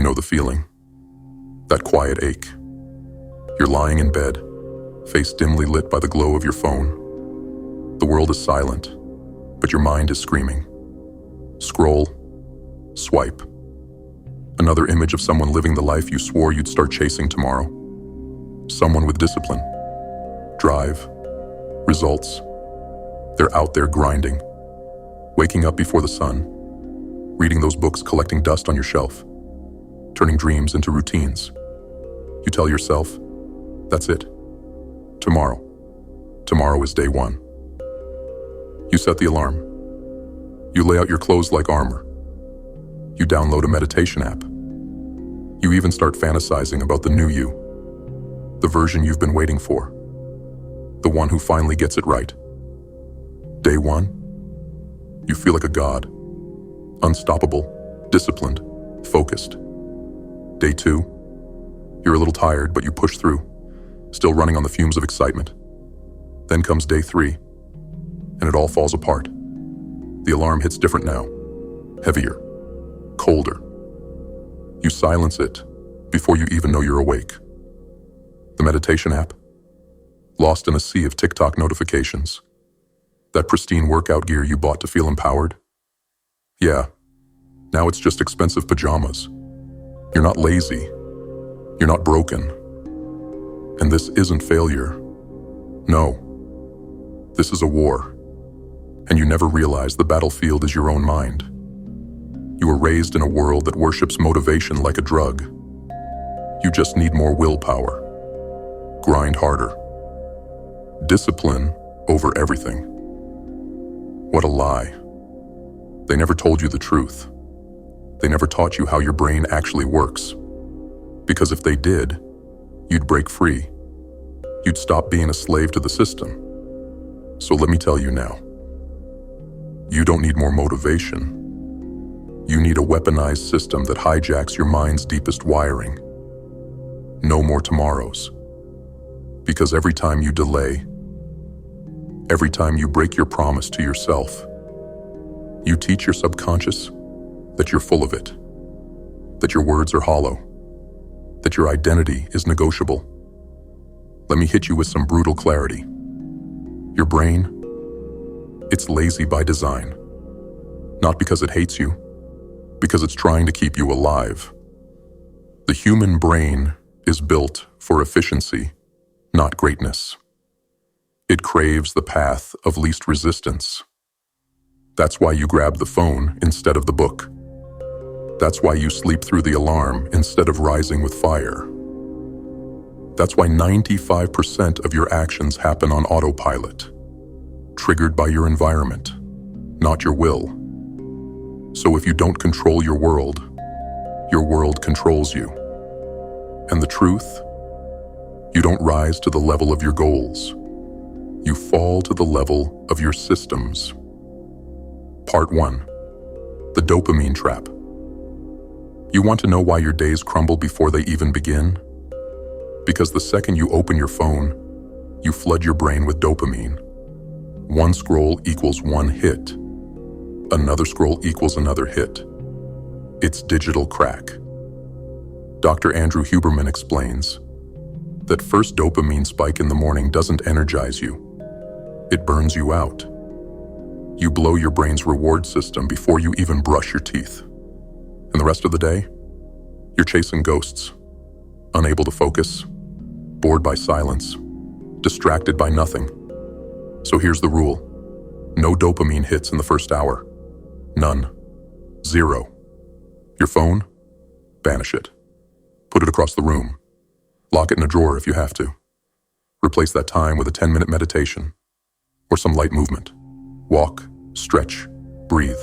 know the feeling. That quiet ache. You're lying in bed, face dimly lit by the glow of your phone. The world is silent, but your mind is screaming. Scroll, swipe. Another image of someone living the life you swore you'd start chasing tomorrow. Someone with discipline, drive, results. They're out there grinding, waking up before the sun, reading those books collecting dust on your shelf, turning dreams into routines. You tell yourself, that's it. Tomorrow. Tomorrow is day one. You set the alarm. You lay out your clothes like armor. You download a meditation app. You even start fantasizing about the new you, the version you've been waiting for, the one who finally gets it right. Day one, you feel like a god, unstoppable, disciplined, focused. Day two, you're a little tired, but you push through, still running on the fumes of excitement. Then comes day three, and it all falls apart. The alarm hits different now, heavier, colder. You silence it before you even know you're awake. The meditation app, lost in a sea of TikTok notifications. That pristine workout gear you bought to feel empowered? Yeah, now it's just expensive pajamas. You're not lazy. You're not broken. And this isn't failure. No. This is a war. And you never realize the battlefield is your own mind. You were raised in a world that worships motivation like a drug. You just need more willpower. Grind harder. Discipline over everything. What a lie. They never told you the truth. They never taught you how your brain actually works. Because if they did, you'd break free. You'd stop being a slave to the system. So let me tell you now. You don't need more motivation. You need a weaponized system that hijacks your mind's deepest wiring. No more tomorrows. Because every time you delay, every time you break your promise to yourself, you teach your subconscious that you're full of it, that your words are hollow, that your identity is negotiable. Let me hit you with some brutal clarity. Your brain, it's lazy by design. Not because it hates you, because it's trying to keep you alive. The human brain is built for efficiency, not greatness. It craves the path of least resistance. That's why you grab the phone instead of the book. That's why you sleep through the alarm instead of rising with fire. That's why 95% of your actions happen on autopilot, triggered by your environment, not your will. So if you don't control your world controls you. And the truth? You don't rise to the level of your goals. You fall to the level of your systems. Part 1. The dopamine trap. You want to know why your days crumble before they even begin? Because the second you open your phone, you flood your brain with dopamine. One scroll equals one hit. Another scroll equals another hit. It's digital crack. Dr. Andrew Huberman explains that first dopamine spike in the morning doesn't energize you. It burns you out. You blow your brain's reward system before you even brush your teeth. And the rest of the day, you're chasing ghosts, unable to focus, bored by silence, distracted by nothing. So here's the rule. No dopamine hits in the first hour. None. Zero. Your phone? Banish it. Put it across the room. Lock it in a drawer if you have to. Replace that time with a 10-minute meditation or some light movement. Walk, stretch, breathe.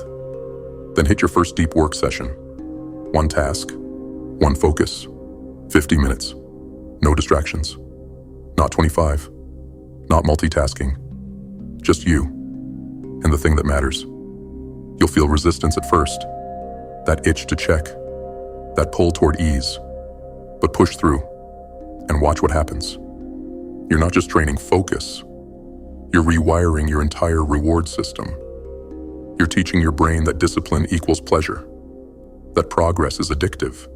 Then hit your first deep work session. One task, one focus, 50 minutes. No distractions. Not 25. Not multitasking. Just you and the thing that matters. You'll feel resistance at first. That itch to check. That pull toward ease. But push through and watch what happens. You're not just training focus. You're rewiring your entire reward system. You're teaching your brain that discipline equals pleasure, that progress is addictive,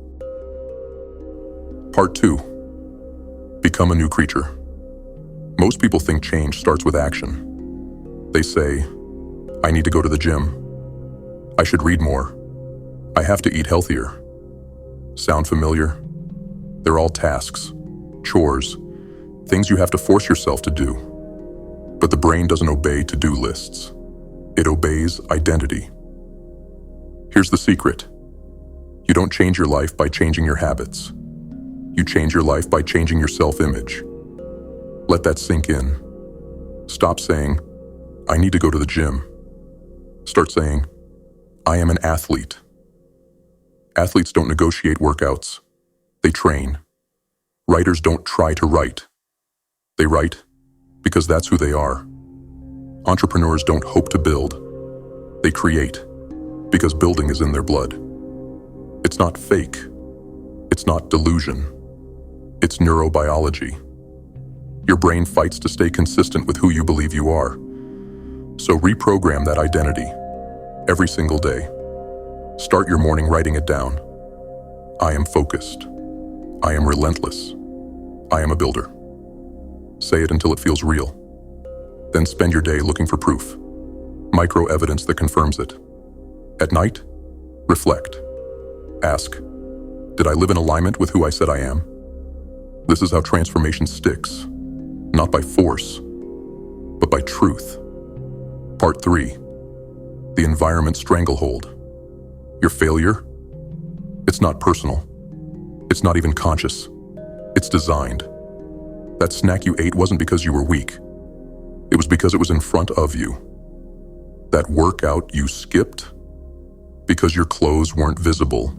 Part 2. Become a new creature. Most people think change starts with action. They say, I need to go to the gym. I should read more. I have to eat healthier. Sound familiar? They're all tasks, chores, things you have to force yourself to do. But the brain doesn't obey to-do lists. It obeys identity. Here's the secret. You don't change your life by changing your habits. You change your life by changing your self-image. Let that sink in. Stop saying, I need to go to the gym. Start saying, I am an athlete. Athletes don't negotiate workouts. They train. Writers don't try to write. They write because that's who they are. Entrepreneurs don't hope to build. They create because building is in their blood. It's not fake. It's not delusion. It's neurobiology. Your brain fights to stay consistent with who you believe you are. So reprogram that identity every single day. Start your morning writing it down. I am focused. I am relentless. I am a builder. Say it until it feels real. Then spend your day looking for proof, micro evidence that confirms it. At night, reflect. Ask, did I live in alignment with who I said I am? This is how transformation sticks, not by force, but by truth. Part 3. The environment stranglehold. Your failure? It's not personal. It's not even conscious. It's designed. That snack you ate wasn't because you were weak. It was because it was in front of you. That workout you skipped? Because your clothes weren't visible.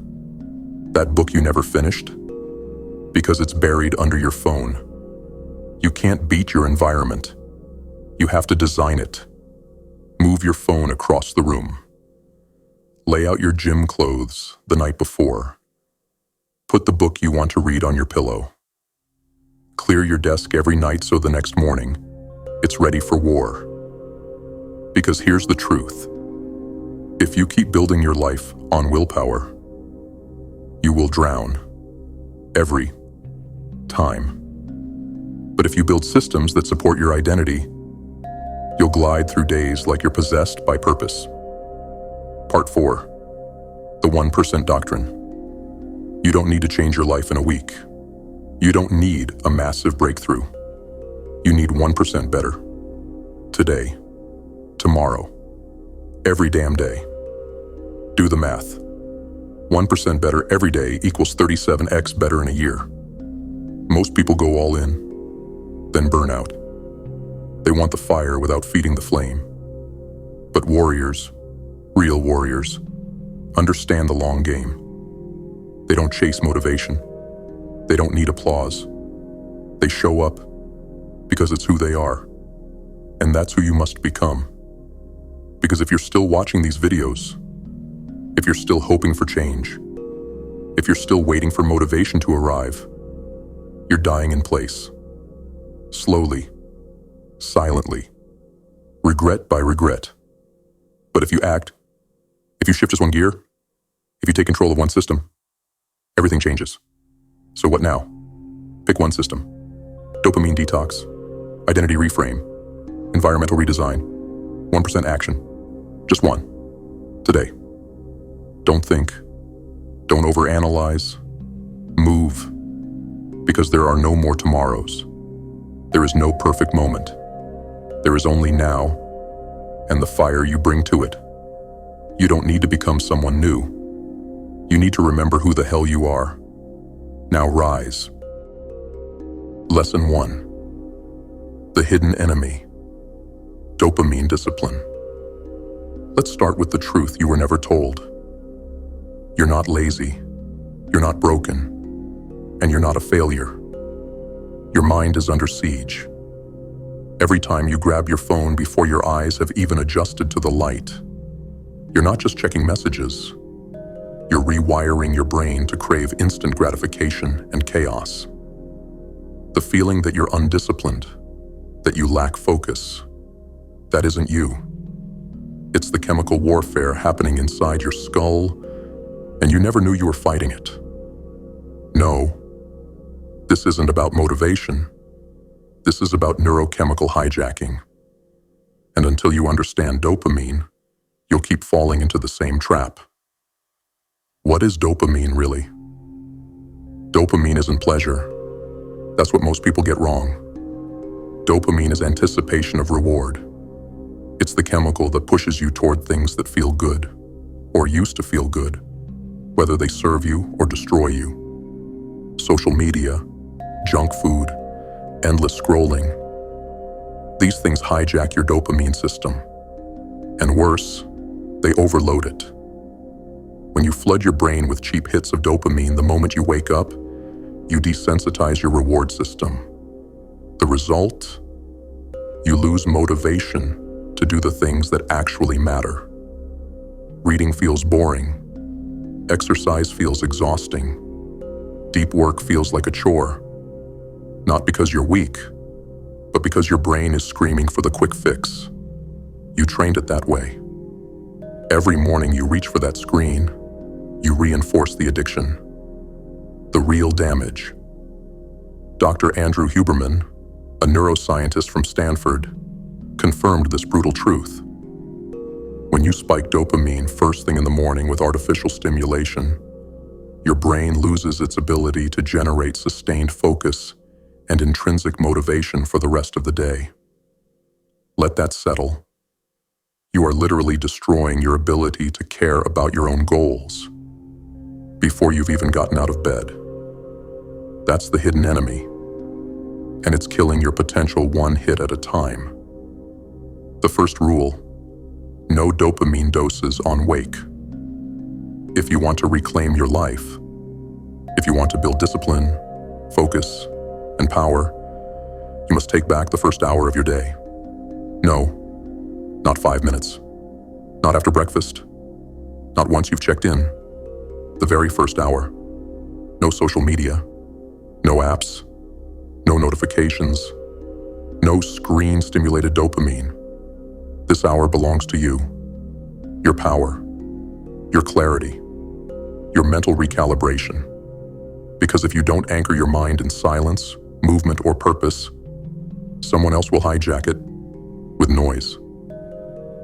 That book you never finished? Because it's buried under your phone. You can't beat your environment. You have to design it. Move your phone across the room. Lay out your gym clothes the night before. Put the book you want to read on your pillow. Clear your desk every night so the next morning, it's ready for war. Because here's the truth. If you keep building your life on willpower, you will drown. Every time. But if you build systems that support your identity, you'll glide through days like you're possessed by purpose. Part 4. The 1% doctrine. You don't need to change your life in a week. You don't need a massive breakthrough. You need 1% better. Today. Tomorrow. Every damn day. Do the math. 1% better every day equals 37x better in a year. Most people go all in, then burn out. They want the fire without feeding the flame. But warriors, real warriors, understand the long game. They don't chase motivation. They don't need applause. They show up because it's who they are. And that's who you must become. Because if you're still watching these videos, if you're still hoping for change, if you're still waiting for motivation to arrive, you're dying in place. Slowly, silently, regret by regret. But if you act, if you shift just one gear, if you take control of one system, everything changes. So what now? Pick one system. Dopamine detox, identity reframe, environmental redesign, 1% action. Just one. Today. Don't think. Don't overanalyze. Move. Because there are no more tomorrows. There is no perfect moment. There is only now, and the fire you bring to it. You don't need to become someone new. You need to remember who the hell you are. Now rise. Lesson 1. The hidden enemy. Dopamine discipline. Let's start with the truth you were never told. You're not lazy. You're not broken. And you're not a failure. Your mind is under siege. Every time you grab your phone before your eyes have even adjusted to the light, you're not just checking messages. You're rewiring your brain to crave instant gratification and chaos. The feeling that you're undisciplined, that you lack focus, that isn't you. It's the chemical warfare happening inside your skull, and you never knew you were fighting it. No, This isn't about motivation. This is about neurochemical hijacking. And until you understand dopamine, you'll keep falling into the same trap. What is dopamine really? Dopamine isn't pleasure. That's what most people get wrong. Dopamine is anticipation of reward. It's the chemical that pushes you toward things that feel good, or used to feel good, whether they serve you or destroy you. Social media, junk food, endless scrolling. These things hijack your dopamine system. And worse, they overload it. When you flood your brain with cheap hits of dopamine the moment you wake up, you desensitize your reward system. The result? You lose motivation to do the things that actually matter. Reading feels boring. Exercise feels exhausting. Deep work feels like a chore. Not because you're weak, but because your brain is screaming for the quick fix. You trained it that way. Every morning you reach for that screen, you reinforce the addiction. The real damage. Dr. Andrew Huberman, a neuroscientist from Stanford, confirmed this brutal truth. When you spike dopamine first thing in the morning with artificial stimulation, your brain loses its ability to generate sustained focus and intrinsic motivation for the rest of the day. Let that settle. You are literally destroying your ability to care about your own goals before you've even gotten out of bed. That's the hidden enemy, and it's killing your potential one hit at a time. The first rule: no dopamine doses on wake. If you want to reclaim your life, if you want to build discipline, focus, and power, you must take back the first hour of your day. No, not 5 minutes. Not after breakfast. Not once you've checked in. The very first hour. No social media. No apps. No notifications. No screen-stimulated dopamine. This hour belongs to you. Your power. Your clarity. Your mental recalibration. Because if you don't anchor your mind in silence, movement, or purpose, someone else will hijack it with noise.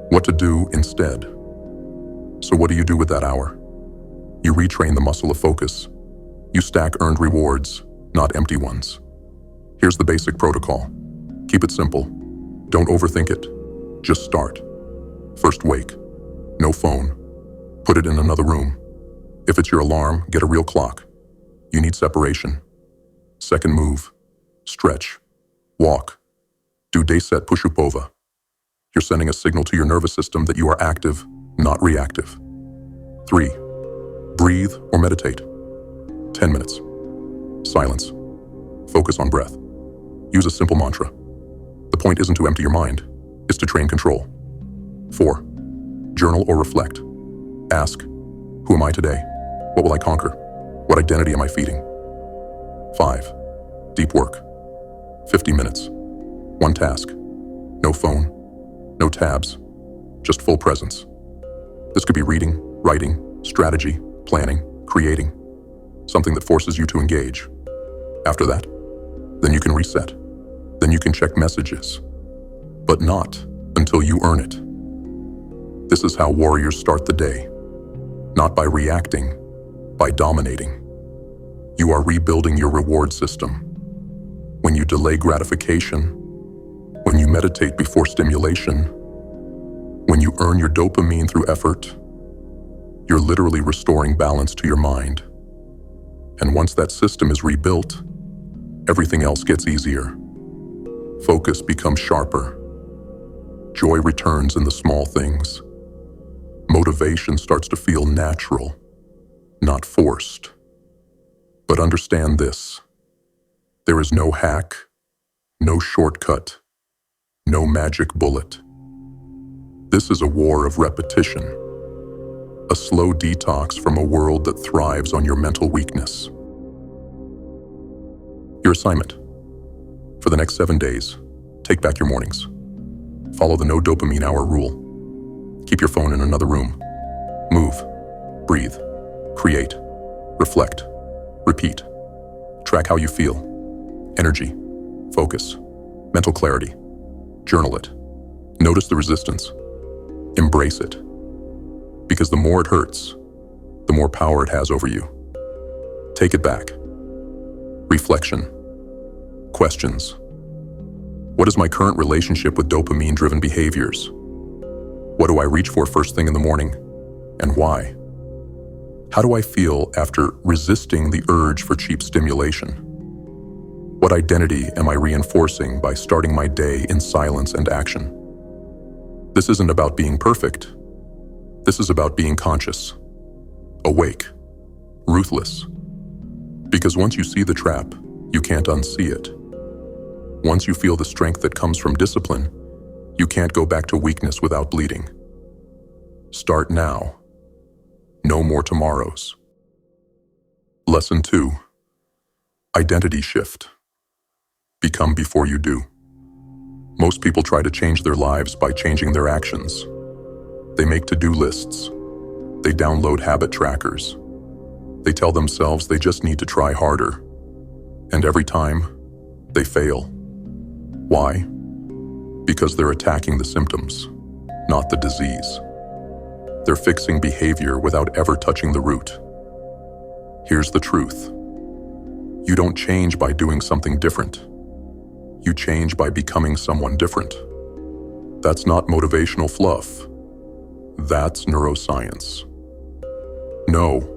What to do instead? So what do you do with that hour? You retrain the muscle of focus. You stack earned rewards, not empty ones. Here's the basic protocol. Keep it simple. Don't overthink it. Just start. First wake. No phone. Put it in another room. If it's your alarm, get a real clock. You need separation. Second move. Stretch. Walk. Do day set push-up-over. You're sending a signal to your nervous system that you are active, not reactive. 3. Breathe or meditate. 10 minutes. Silence. Focus on breath. Use a simple mantra. The point isn't to empty your mind, it's to train control. 4. Journal or reflect. Ask, who am I today? What will I conquer? What identity am I feeding? 5. Deep work. 50 minutes. One task. No phone. No tabs. Just full presence. This could be reading, writing, strategy, planning, creating. Something that forces you to engage. After that, then you can reset. Then you can check messages. But not until you earn it. This is how warriors start the day. Not by reacting, by dominating. You are rebuilding your reward system. When you delay gratification, when you meditate before stimulation, when you earn your dopamine through effort, you're literally restoring balance to your mind. And once that system is rebuilt, everything else gets easier. Focus becomes sharper. Joy returns in the small things. Motivation starts to feel natural, not forced. But understand this: there is no hack, no shortcut, no magic bullet. This is a war of repetition, a slow detox from a world that thrives on your mental weakness. Your assignment: for the next 7 days, take back your mornings. Follow the no dopamine hour rule. Keep your phone in another room. Move, breathe, create, reflect, repeat. Track how you feel. Energy, focus, mental clarity. Journal it. Notice the resistance. Embrace it. Because the more it hurts, the more power it has over you. Take it back. Reflection. Questions. What is my current relationship with dopamine-driven behaviors? What do I reach for first thing in the morning, and why? How do I feel after resisting the urge for cheap stimulation? What identity am I reinforcing by starting my day in silence and action? This isn't about being perfect. This is about being conscious, awake, ruthless. Because once you see the trap, you can't unsee it. Once you feel the strength that comes from discipline, you can't go back to weakness without bleeding. Start now. No more tomorrows. Lesson 2. Identity shift. Become before you do. Most people try to change their lives by changing their actions. They make to-do lists. They download habit trackers. They tell themselves they just need to try harder. And every time, they fail. Why? Because they're attacking the symptoms, not the disease. They're fixing behavior without ever touching the root. Here's the truth. You don't change by doing something different. You change by becoming someone different. That's not motivational fluff. That's neuroscience. No,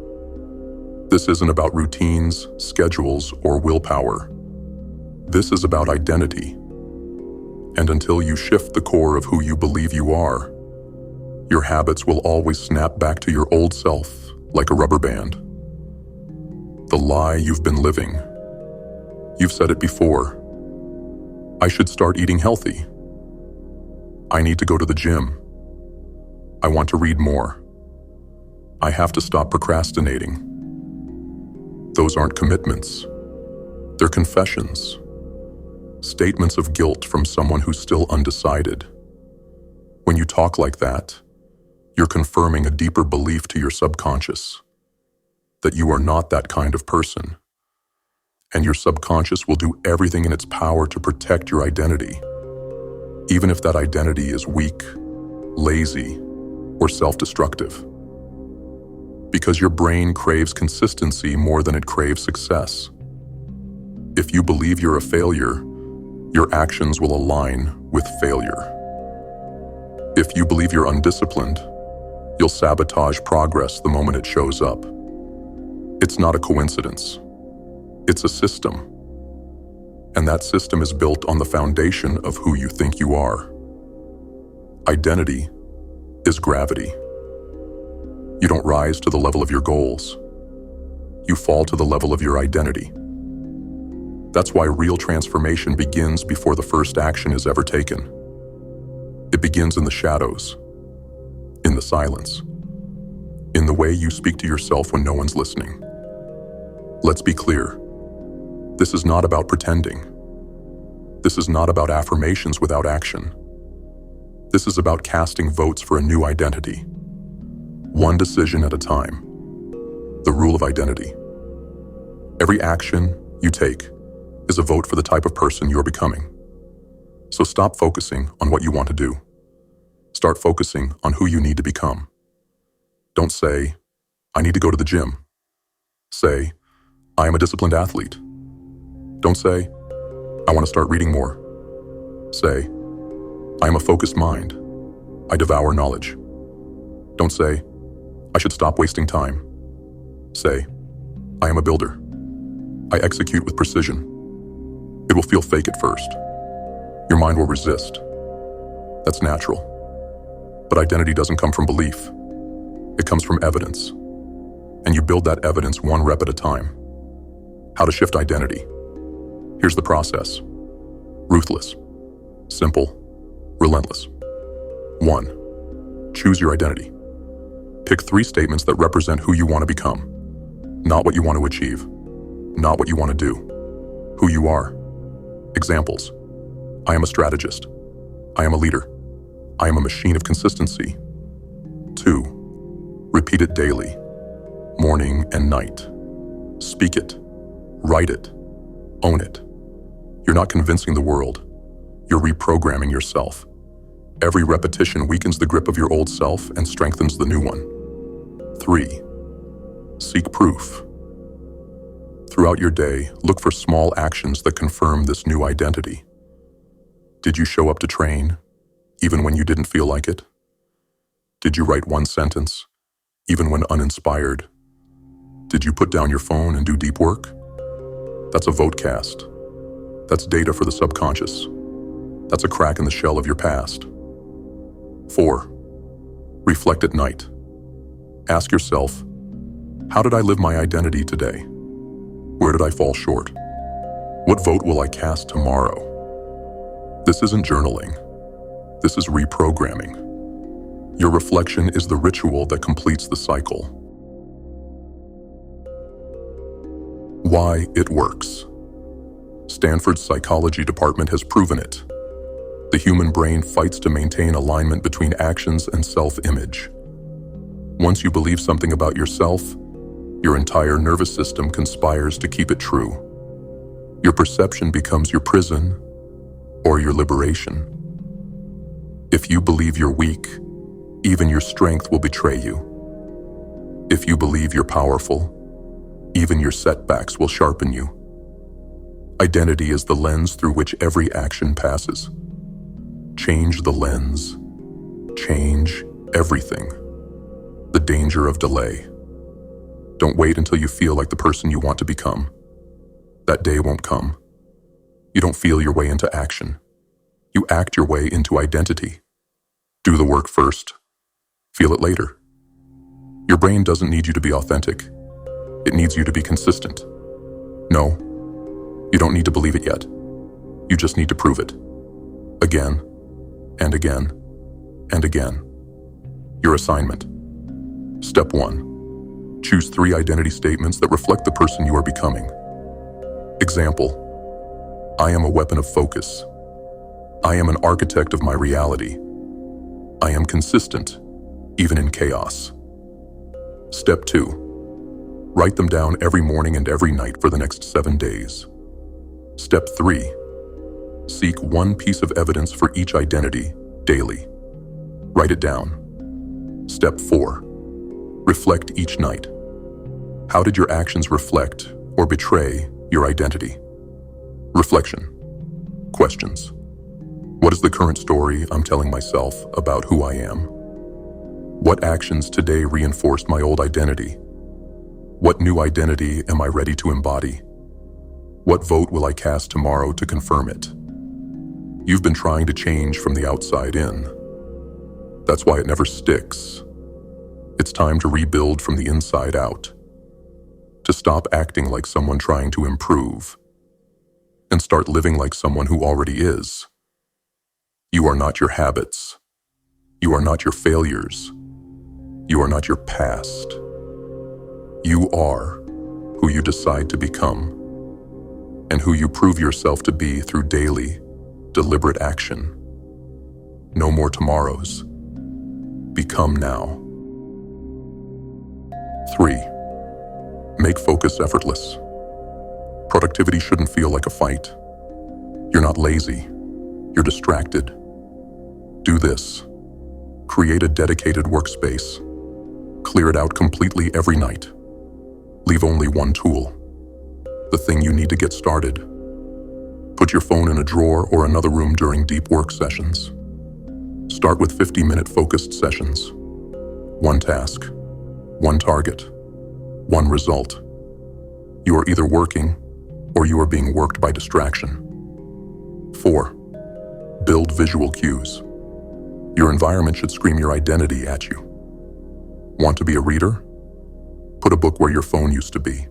this isn't about routines, schedules, or willpower. This is about identity. And until you shift the core of who you believe you are, your habits will always snap back to your old self like a rubber band. The lie you've been living. You've said it before. I should start eating healthy. I need to go to the gym. I want to read more. I have to stop procrastinating. Those aren't commitments. They're confessions. Statements of guilt from someone who's still undecided. When you talk like that, you're confirming a deeper belief to your subconscious that you are not that kind of person. And your subconscious will do everything in its power to protect your identity, even if that identity is weak, lazy, or self-destructive. Because your brain craves consistency more than it craves success. If you believe you're a failure, your actions will align with failure. If you believe you're undisciplined, you'll sabotage progress the moment it shows up. It's not a coincidence. It's a system. And that system is built on the foundation of who you think you are. Identity is gravity. You don't rise to the level of your goals. You fall to the level of your identity. That's why real transformation begins before the first action is ever taken. It begins in the shadows, in the silence, in the way you speak to yourself when no one's listening. Let's be clear. This is not about pretending. This is not about affirmations without action. This is about casting votes for a new identity. One decision at a time. The rule of identity. Every action you take is a vote for the type of person you're becoming. So stop focusing on what you want to do. Start focusing on who you need to become. Don't say, I need to go to the gym. Say, I am a disciplined athlete. Don't say, I want to start reading more. Say, I am a focused mind. I devour knowledge. Don't say, I should stop wasting time. Say, I am a builder. I execute with precision. It will feel fake at first. Your mind will resist. That's natural. But identity doesn't come from belief. It comes from evidence. And you build that evidence one rep at a time. How to shift identity. Here's the process. Ruthless. Simple. Relentless. 1. Choose your identity. Pick 3 statements that represent who you want to become. Not what you want to achieve. Not what you want to do. Who you are. Examples. I am a strategist. I am a leader. I am a machine of consistency. 2. Repeat it daily. Morning and night. Speak it. Write it. Own it. You're not convincing the world. You're reprogramming yourself. Every repetition weakens the grip of your old self and strengthens the new one. 3. Seek proof. Throughout your day, look for small actions that confirm this new identity. Did you show up to train, even when you didn't feel like it? Did you write one sentence, even when uninspired? Did you put down your phone and do deep work? That's a vote cast. That's data for the subconscious. That's a crack in the shell of your past. 4. Reflect at night. Ask yourself, how did I live my identity today? Where did I fall short? What vote will I cast tomorrow? This isn't journaling. This is reprogramming. Your reflection is the ritual that completes the cycle. Why it works. Stanford's psychology department has proven it. The human brain fights to maintain alignment between actions and self-image. Once you believe something about yourself, your entire nervous system conspires to keep it true. Your perception becomes your prison or your liberation. If you believe you're weak, even your strength will betray you. If you believe you're powerful, even your setbacks will sharpen you. Identity is the lens through which every action passes. Change the lens. Change everything. The danger of delay. Don't wait until you feel like the person you want to become. That day won't come. You don't feel your way into action. You act your way into identity. Do the work first. Feel it later. Your brain doesn't need you to be authentic. It needs you to be consistent. No, you don't need to believe it yet. You just need to prove it. Again, and again, and again. Your assignment. Step 1. Choose 3 identity statements that reflect the person you are becoming. Example: I am a weapon of focus. I am an architect of my reality. I am consistent, even in chaos. Step 2. Write them down every morning and every night for the next 7 days. Step 3. Seek one piece of evidence for each identity daily. Write it down. Step 4. Reflect each night. How did your actions reflect or betray your identity? Reflection. Questions. What is the current story I'm telling myself about who I am? What actions today reinforced my old identity? What new identity am I ready to embody? What vote will I cast tomorrow to confirm it? You've been trying to change from the outside in. That's why it never sticks. It's time to rebuild from the inside out. To stop acting like someone trying to improve and start living like someone who already is. You are not your habits. You are not your failures. You are not your past. You are who you decide to become and who you prove yourself to be through daily, deliberate action. No more tomorrows. Become now. 3. Make focus effortless. Productivity shouldn't feel like a fight. You're not lazy. You're distracted. Do this. Create a dedicated workspace. Clear it out completely every night. Leave only one tool. The thing you need to get started. Put your phone in a drawer or another room during deep work sessions. Start with 50-minute focused sessions. One task, one target, one result. You are either working or you are being worked by distraction. 4. Build visual cues. Your environment should scream your identity at you. Want to be a reader? Put a book where your phone used to be.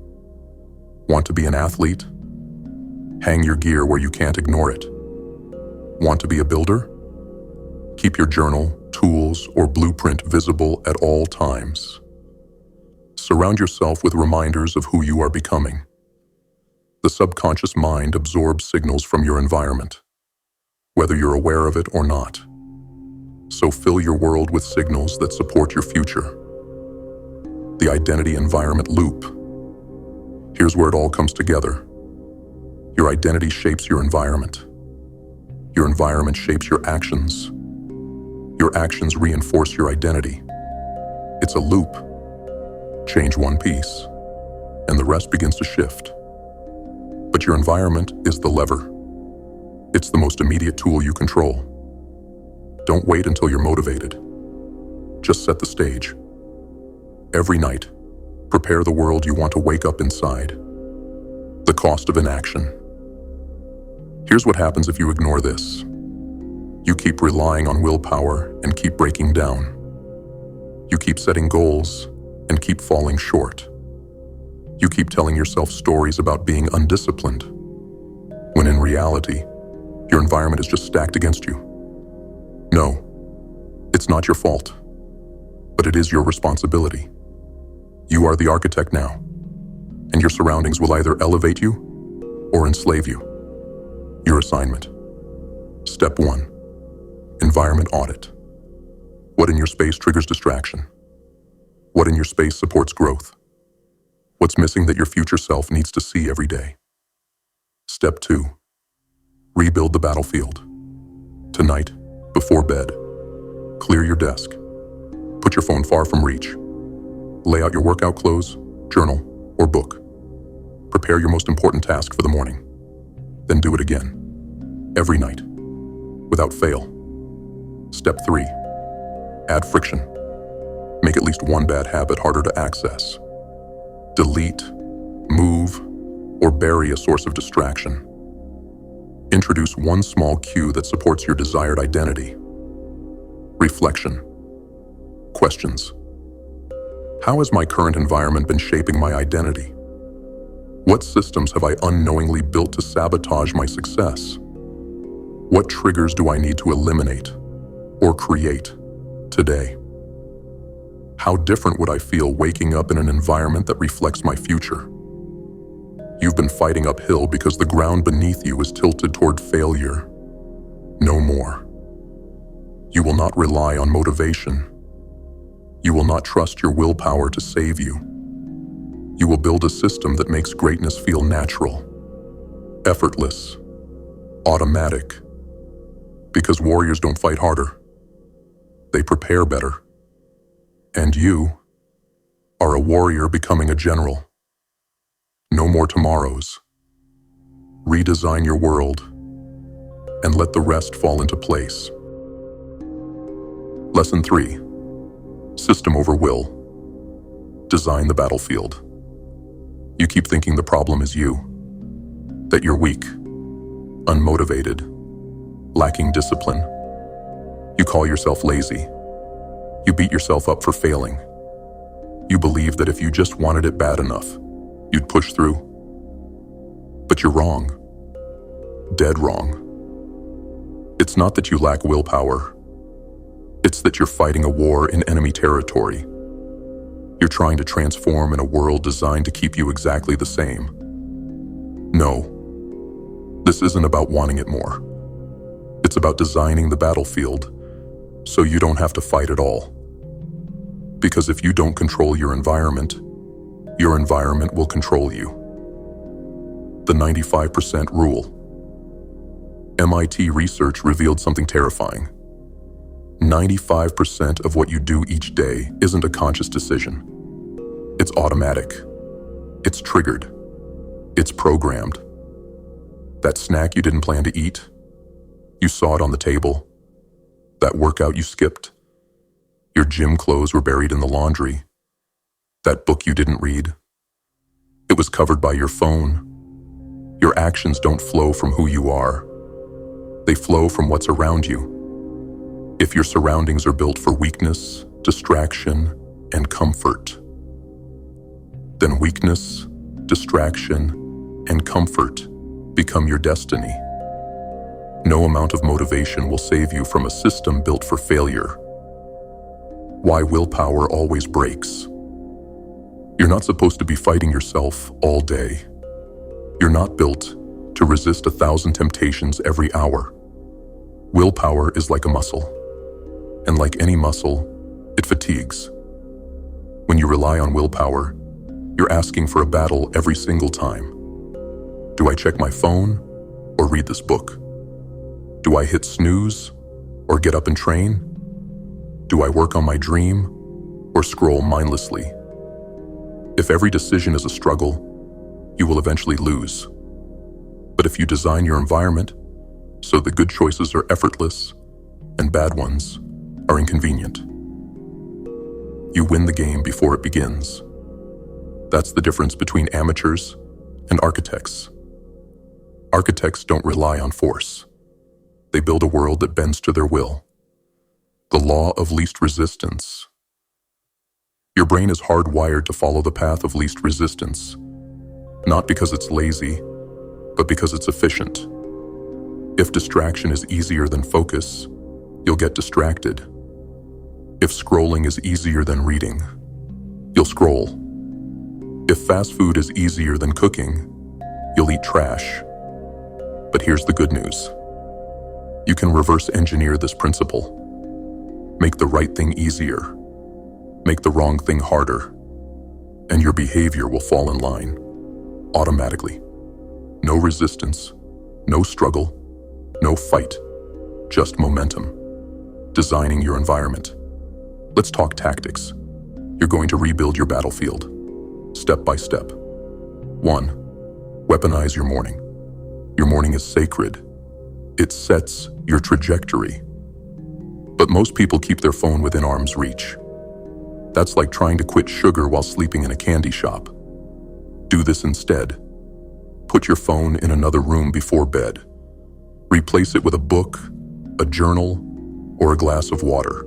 Want to be an athlete? Hang your gear where you can't ignore it. Want to be a builder? Keep your journal, tools, or blueprint visible at all times. Surround yourself with reminders of who you are becoming. The subconscious mind absorbs signals from your environment, whether you're aware of it or not. So fill your world with signals that support your future. The identity environment loop. Here's where it all comes together. Your identity shapes your environment. Your environment shapes your actions. Your actions reinforce your identity. It's a loop. Change one piece, and the rest begins to shift. But your environment is the lever. It's the most immediate tool you control. Don't wait until you're motivated. Just set the stage. Every night, prepare the world you want to wake up inside. The cost of inaction. Here's what happens if you ignore this. You keep relying on willpower and keep breaking down. You keep setting goals and keep falling short. You keep telling yourself stories about being undisciplined, when in reality, your environment is just stacked against you. No, it's not your fault, but it is your responsibility. You are the architect now, and your surroundings will either elevate you or enslave you. Your assignment. Step 1. Environment audit. What in your space triggers distraction? What in your space supports growth? What's missing that your future self needs to see every day? Step 2. Rebuild the battlefield. Tonight, before bed, clear your desk. Put your phone far from reach. Lay out your workout clothes, journal, or book. Prepare your most important task for the morning. Then do it again. Every night. Without fail. Step 3. Add friction. Make at least one bad habit harder to access. Delete, move, or bury a source of distraction. Introduce one small cue that supports your desired identity. Reflection. Questions. How has my current environment been shaping my identity? What systems have I unknowingly built to sabotage my success? What triggers do I need to eliminate or create today? How different would I feel waking up in an environment that reflects my future? You've been fighting uphill because the ground beneath you is tilted toward failure. No more. You will not rely on motivation. You will not trust your willpower to save you. You will build a system that makes greatness feel natural, effortless, automatic. Because warriors don't fight harder. They prepare better. And you are a warrior becoming a general. No more tomorrows. Redesign your world and let the rest fall into place. Lesson 3. System over will. Design the battlefield. You keep thinking the problem is you, that you're weak, unmotivated, lacking discipline. You call yourself lazy. You beat yourself up for failing. You believe that if you just wanted it bad enough, you'd push through. But you're wrong. Dead wrong. It's not that you lack willpower. It's that you're fighting a war in enemy territory. You're trying to transform in a world designed to keep you exactly the same. No, this isn't about wanting it more. It's about designing the battlefield so you don't have to fight at all. Because if you don't control your environment will control you. The 95% rule. MIT research revealed something terrifying. 95% of what you do each day isn't a conscious decision. It's automatic. It's triggered. It's programmed. That snack you didn't plan to eat, you saw it on the table. That workout you skipped, your gym clothes were buried in the laundry. That book you didn't read, it was covered by your phone. Your actions don't flow from who you are. They flow from what's around you. If your surroundings are built for weakness, distraction, and comfort, then weakness, distraction, and comfort become your destiny. No amount of motivation will save you from a system built for failure. Why willpower always breaks. You're not supposed to be fighting yourself all day. You're not built to resist 1,000 temptations every hour. Willpower is like a muscle. And like any muscle, it fatigues. When you rely on willpower, you're asking for a battle every single time. Do I check my phone or read this book? Do I hit snooze or get up and train? Do I work on my dream or scroll mindlessly? If every decision is a struggle, you will eventually lose. But if you design your environment so the good choices are effortless and bad ones are inconvenient, you win the game before it begins. That's the difference between amateurs and architects. Architects don't rely on force. They build a world that bends to their will. The law of least resistance. Your brain is hardwired to follow the path of least resistance, not because it's lazy, but because it's efficient. If distraction is easier than focus, you'll get distracted. If scrolling is easier than reading, you'll scroll. If fast food is easier than cooking, you'll eat trash. But here's the good news. You can reverse engineer this principle. Make the right thing easier. Make the wrong thing harder. And your behavior will fall in line, automatically. No resistance, no struggle, no fight, just momentum. Designing your environment. Let's talk tactics. You're going to rebuild your battlefield, step by step. 1. Weaponize your morning. Your morning is sacred. It sets your trajectory. But most people keep their phone within arm's reach. That's like trying to quit sugar while sleeping in a candy shop. Do this instead. Put your phone in another room before bed. Replace it with a book, a journal, or a glass of water.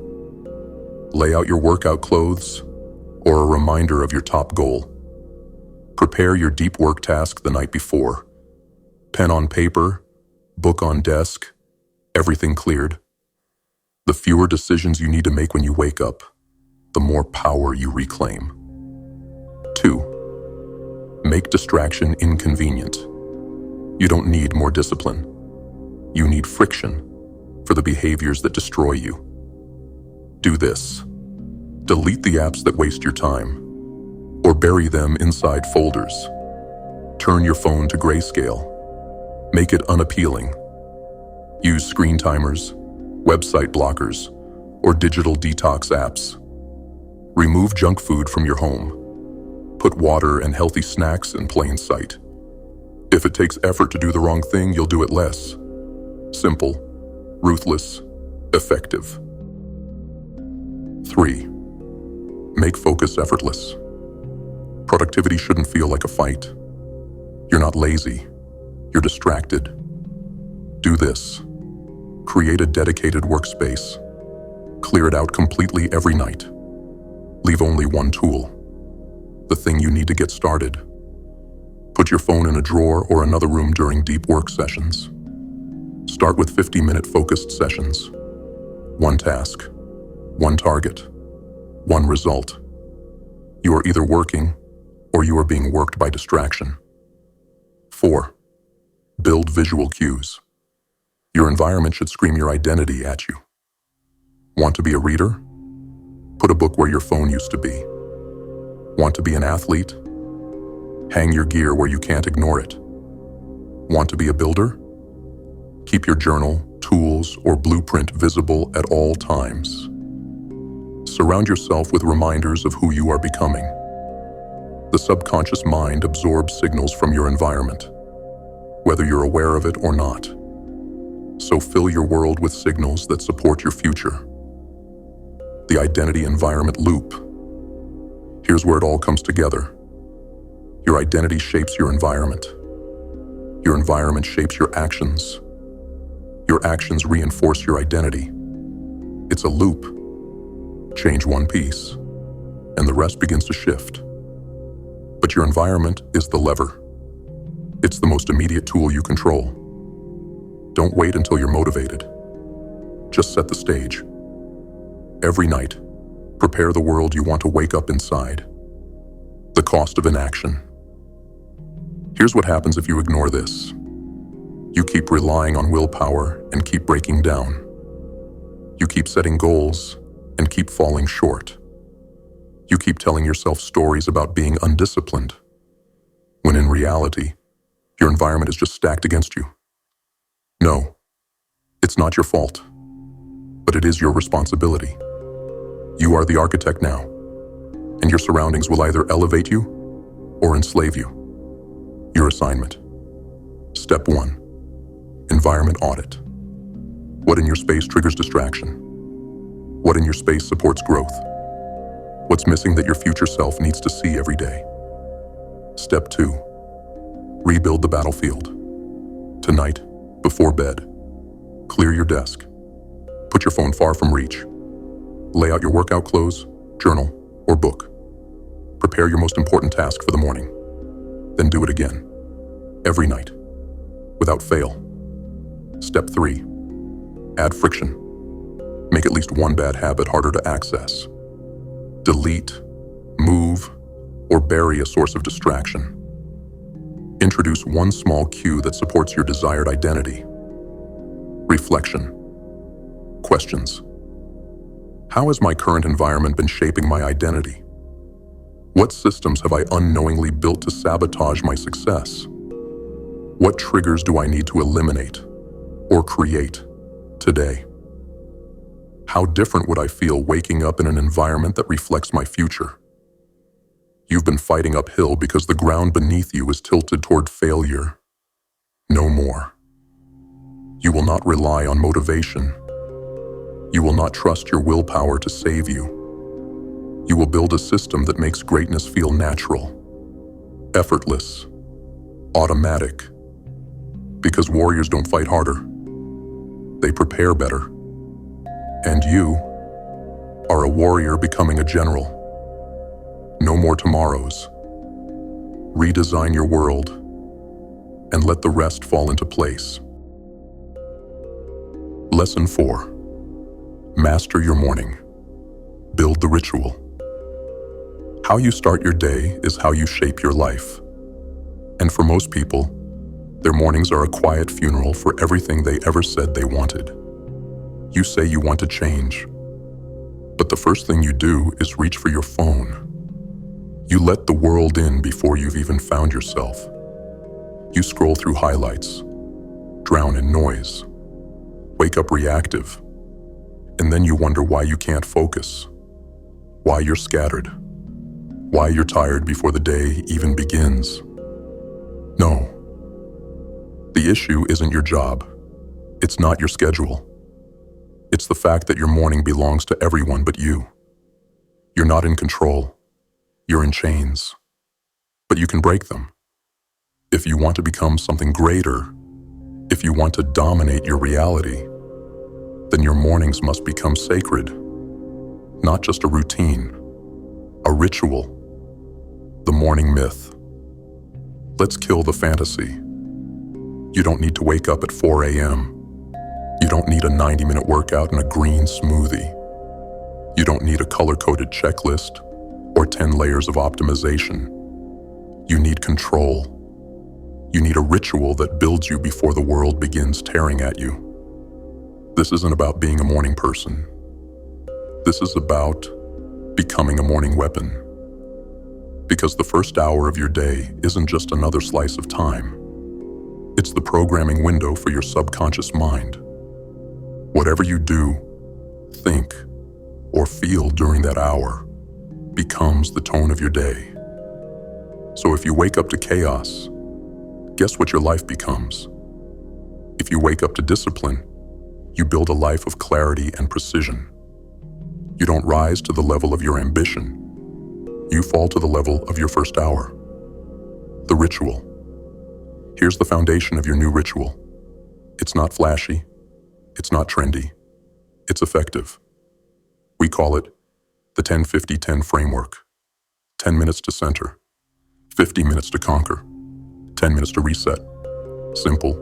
Lay out your workout clothes or a reminder of your top goal. Prepare your deep work task the night before. Pen on paper, book on desk, everything cleared. The fewer decisions you need to make when you wake up, the more power you reclaim. 2. Make distraction inconvenient. You don't need more discipline. You need friction for the behaviors that destroy you. Do this. Delete the apps that waste your time, or bury them inside folders. Turn your phone to grayscale. Make it unappealing. Use screen timers, website blockers, or digital detox apps. Remove junk food from your home. Put water and healthy snacks in plain sight. If it takes effort to do the wrong thing, you'll do it less. Simple, ruthless, effective. 3. Make focus effortless. Productivity shouldn't feel like a fight. You're not lazy. You're distracted. Do this. Create a dedicated workspace. Clear it out completely every night. Leave only one tool. The thing you need to get started. Put your phone in a drawer or another room during deep work sessions. Start with 50-minute focused sessions. One task, one target, one result. You are either working or you are being worked by distraction. 4. Build visual cues. Your environment should scream your identity at you. Want to be a reader? Put a book where your phone used to be. Want to be an athlete? Hang your gear where you can't ignore it. Want to be a builder? Keep your journal, tools, or blueprint visible at all times. Surround yourself with reminders of who you are becoming. The subconscious mind absorbs signals from your environment, whether you're aware of it or not. So fill your world with signals that support your future. The identity environment loop. Here's where it all comes together. Your identity shapes your environment. Your environment shapes your actions. Your actions reinforce your identity. It's a loop. Change one piece, and the rest begins to shift. But your environment is the lever. It's the most immediate tool you control. Don't wait until you're motivated. Just set the stage. Every night, prepare the world you want to wake up inside. The cost of inaction. Here's what happens if you ignore this. You keep relying on willpower and keep breaking down. You keep setting goals and keep falling short. You keep telling yourself stories about being undisciplined, when in reality, Your environment is just stacked against you. No, it's not your fault, but it is your responsibility. You are the architect now, and your surroundings will either elevate you or enslave you. Your assignment. Step 1. Environment audit. What in your space triggers distraction? What in your space supports growth? What's missing that your future self needs to see every day? Step 2. Rebuild the battlefield. Tonight, before bed, clear your desk. Put your phone far from reach. Lay out your workout clothes, journal, or book. Prepare your most important task for the morning. Then do it again. Every night. Without fail. Step 3. Add friction. Make at least one bad habit harder to access. Delete, move, or bury a source of distraction. Introduce one small cue that supports your desired identity. Reflection. Questions. How has my current environment been shaping my identity? What systems have I unknowingly built to sabotage my success? What triggers do I need to eliminate or create today? How different would I feel waking up in an environment that reflects my future? You've been fighting uphill because the ground beneath you is tilted toward failure. No more. You will not rely on motivation. You will not trust your willpower to save you. You will build a system that makes greatness feel natural, effortless, automatic. Because warriors don't fight harder. They prepare better. And you are a warrior becoming a general. No more tomorrows. Redesign your world and let the rest fall into place. Lesson 4. Master your morning. Build the ritual. How you start your day is how you shape your life. And for most people, their mornings are a quiet funeral for everything they ever said they wanted. You say you want to change, but the first thing you do is reach for your phone. You let the world in before you've even found yourself. You scroll through highlights, drown in noise, wake up reactive, and then you wonder why you can't focus, why you're scattered, why you're tired before the day even begins. No. The issue isn't your job. It's not your schedule. It's the fact that your morning belongs to everyone but you. You're not in control. You're in chains. But you can break them. If you want to become something greater, if you want to dominate your reality, then your mornings must become sacred. Not just a routine, a ritual. The morning myth. Let's kill the fantasy. You don't need to wake up at 4 a.m. You don't need a 90-minute workout and a green smoothie. You don't need a color-coded checklist or 10 layers of optimization. You need control. You need a ritual that builds you before the world begins tearing at you. This isn't about being a morning person. This is about becoming a morning weapon. Because the first hour of your day isn't just another slice of time. It's the programming window for your subconscious mind. Whatever you do, think, or feel during that hour becomes the tone of your day. So if you wake up to chaos, guess what your life becomes? If you wake up to discipline, you build a life of clarity and precision. You don't rise to the level of your ambition. You fall to the level of your first hour. The ritual. Here's the foundation of your new ritual. It's not flashy. It's not trendy. It's effective. We call it the 10-50-10 framework. 10 minutes to center. 50 minutes to conquer. 10 minutes to reset. Simple,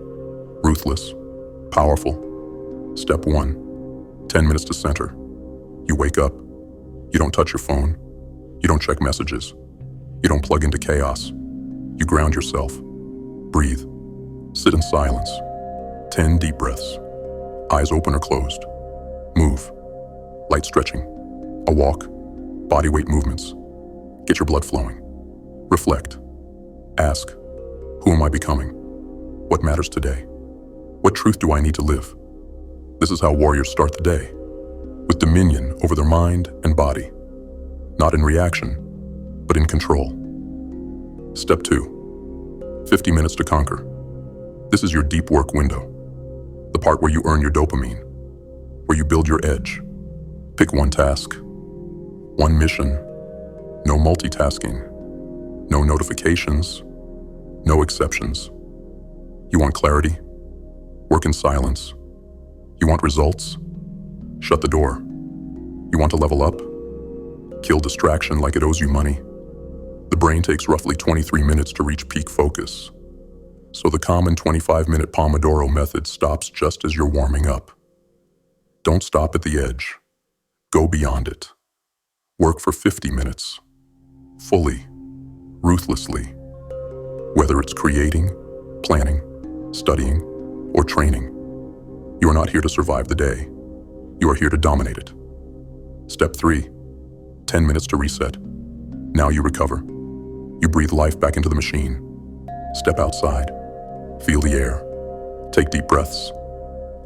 ruthless, powerful. Step 1, 10 minutes to center. You wake up. You don't touch your phone. You don't check messages. You don't plug into chaos. You ground yourself. Breathe. Sit in silence. 10 deep breaths. Eyes open or closed. Move. Light stretching. A walk. Body weight movements. Get your blood flowing. Reflect. Ask, who am I becoming? What matters today? What truth do I need to live? This is how warriors start the day, with dominion over their mind and body, not in reaction, but in control. Step 2, 50 minutes to conquer. This is your deep work window, the part where you earn your dopamine, where you build your edge. Pick one task, one mission, no multitasking, no notifications, no exceptions. You want clarity? Work in silence. You want results? Shut the door. You want to level up? Kill distraction like it owes you money. The brain takes roughly 23 minutes to reach peak focus, so the common 25-minute Pomodoro method stops just as you're warming up. Don't stop at the edge. Go beyond it. Work for 50 minutes, fully, ruthlessly, whether it's creating, planning, studying, or training. You are not here to survive the day. You are here to dominate it. Step 3, 10 minutes to reset. Now you recover. You breathe life back into the machine. Step outside. Feel the air. Take deep breaths.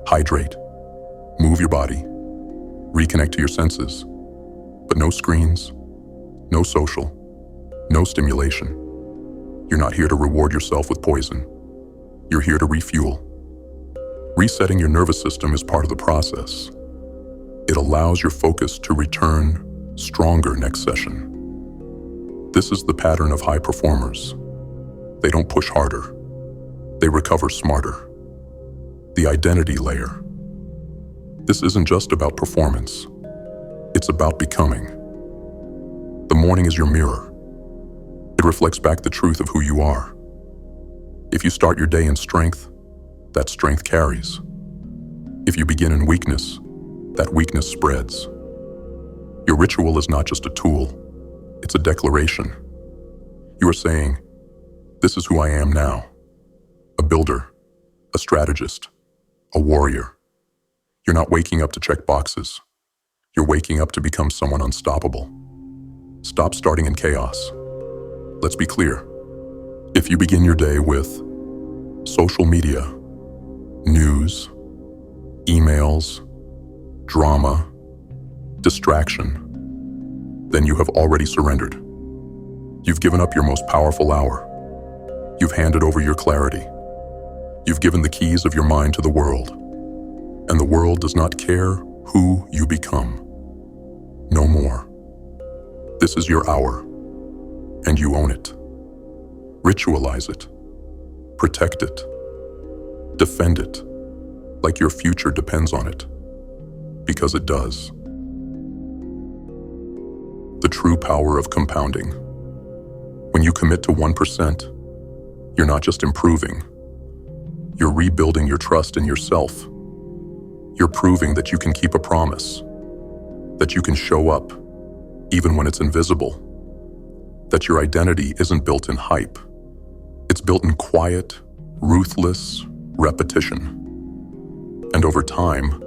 Hydrate. Move your body. Reconnect to your senses. But no screens, no social, no stimulation. You're not here to reward yourself with poison. You're here to refuel. Resetting your nervous system is part of the process. It allows your focus to return stronger next session. This is the pattern of high performers. They don't push harder. They recover smarter. The identity layer. This isn't just about performance. It's about becoming. The morning is your mirror. It reflects back the truth of who you are. If you start your day in strength, that strength carries. If you begin in weakness, that weakness spreads. Your ritual is not just a tool, it's a declaration. You are saying, this is who I am now. A builder, a strategist, a warrior. You're not waking up to check boxes. You're waking up to become someone unstoppable. Stop starting in chaos. Let's be clear. If you begin your day with social media, news, emails, drama, distraction, then you have already surrendered. You've given up your most powerful hour. You've handed over your clarity. You've given the keys of your mind to the world. And the world does not care who you become. No more. This is your hour, and you own it. Ritualize it. Protect it. Defend it, like your future depends on it. Because it does. The true power of compounding. When you commit to 1%, you're not just improving. You're rebuilding your trust in yourself. You're proving that you can keep a promise, that you can show up, even when it's invisible, that your identity isn't built in hype. It's built in quiet, ruthless repetition. And over time,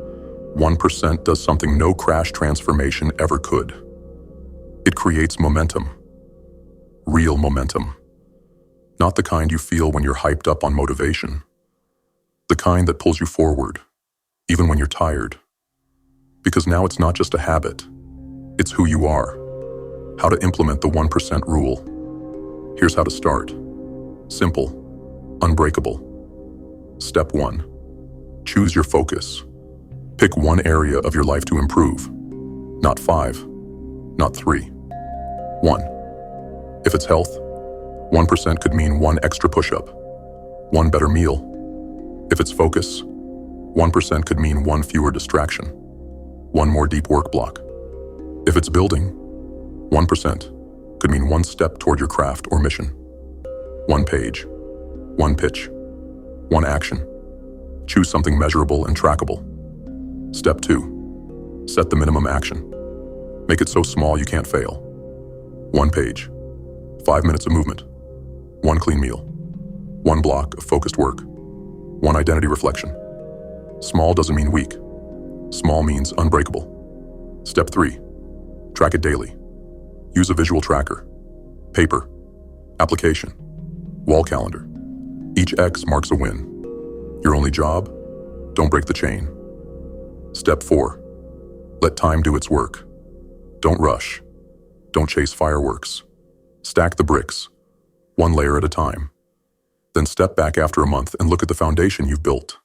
1% does something no crash transformation ever could. It creates momentum. Real momentum. Not the kind you feel when you're hyped up on motivation. The kind that pulls you forward, even when you're tired. Because now it's not just a habit. It's who you are. How to implement the 1% rule. Here's how to start. Simple. Unbreakable. Step 1. Choose your focus. Pick one area of your life to improve. Not 5. Not 3. 1. If it's health, 1% could mean one extra push-up, one better meal. If it's focus, 1% could mean one fewer distraction, one more deep work block. If it's building, 1% could mean one step toward your craft or mission. One page, one pitch, one action. Choose something measurable and trackable. Step 2. Set the minimum action. Make it so small you can't fail. 1 page, 5 minutes of movement, 1 clean meal, 1 block of focused work, 1 identity reflection. Small doesn't mean weak. Small means unbreakable. Step 3. Track it daily. Use a visual tracker. Paper. Application. Wall calendar. Each X marks a win. Your only job? Don't break the chain. Step 4. Let time do its work. Don't rush. Don't chase fireworks. Stack the bricks, one layer at a time. Then step back after a month and look at the foundation you've built.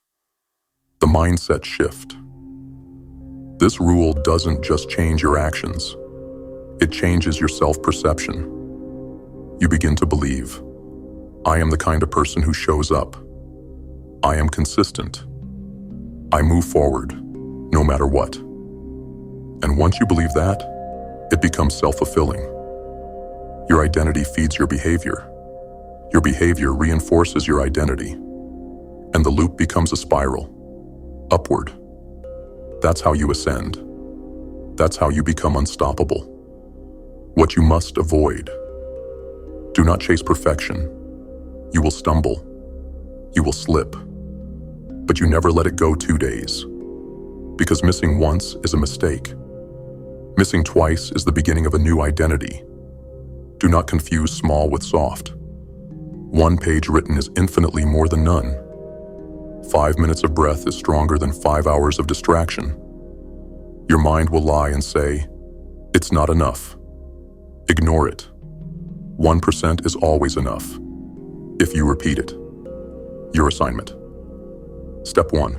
The mindset shift. This rule doesn't just change your actions. It changes your self-perception. You begin to believe, I am the kind of person who shows up. I am consistent. I move forward, no matter what. And once you believe that, it becomes self-fulfilling. Your identity feeds your behavior. Your behavior reinforces your identity. And the loop becomes a spiral, upward. That's how you ascend. That's how you become unstoppable. What you must avoid. Do not chase perfection. You will stumble. You will slip. But you never let it go 2 days. Because missing once is a mistake. Missing twice is the beginning of a new identity. Do not confuse small with soft. 1 page written is infinitely more than none. 5 minutes of breath is stronger than 5 hours of distraction. Your mind will lie and say, it's not enough. Ignore it. 1% is always enough. If you repeat it. Your assignment. Step 1.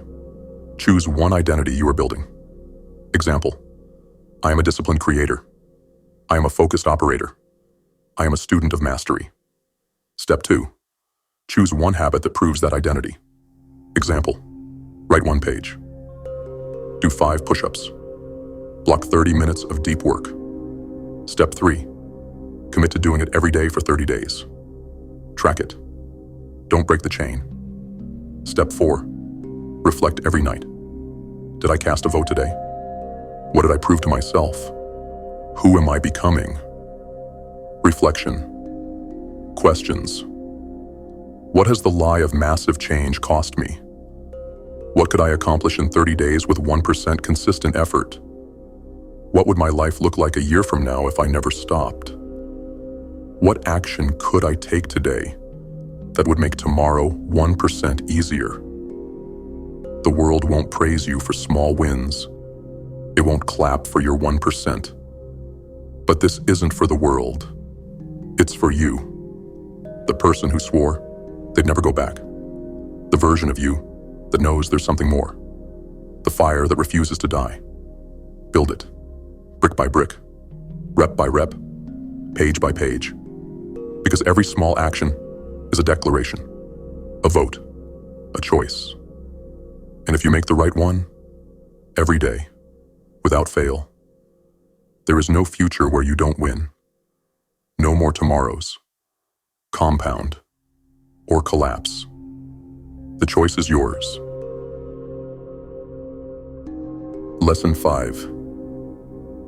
Choose one identity you are building. Example. I am a disciplined creator. I am a focused operator. I am a student of mastery. Step 2. Choose one habit that proves that identity. Example. Write 1 page. Do 5 push-ups. Block 30 minutes of deep work. Step 3. Commit to doing it every day for 30 days. Track it. Don't break the chain. Step 4. Reflect every night. Did I cast a vote today? What did I prove to myself? Who am I becoming? Reflection. Questions. What has the lie of massive change cost me? What could I accomplish in 30 days with 1% consistent effort? What would my life look like a year from now if I never stopped? What action could I take today that would make tomorrow 1% easier? The world won't praise you for small wins. It won't clap for your 1%. But this isn't for the world. It's for you. The person who swore they'd never go back. The version of you that knows there's something more. The fire that refuses to die. Build it. Brick by brick. Rep by rep. Page by page. Because every small action is a declaration. A vote. A choice. And if you make the right one, every day, without fail, there is no future where you don't win. No more tomorrows. Compound or collapse. The choice is yours. Lesson 5.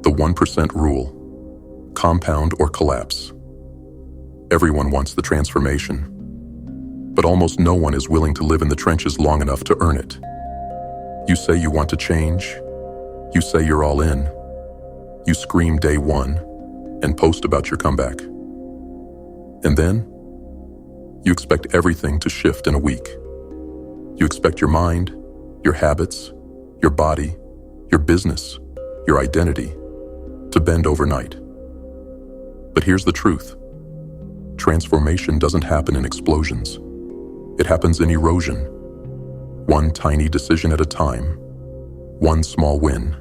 The 1% rule. Compound or collapse. Everyone wants the transformation, but almost no one is willing to live in the trenches long enough to earn it. You say you want to change. You say you're all in. You scream day 1 and post about your comeback. And then, you expect everything to shift in a week. You expect your mind, your habits, your body, your business, your identity to bend overnight. But here's the truth. Transformation doesn't happen in explosions. It happens in erosion. One tiny decision at a time. One small win.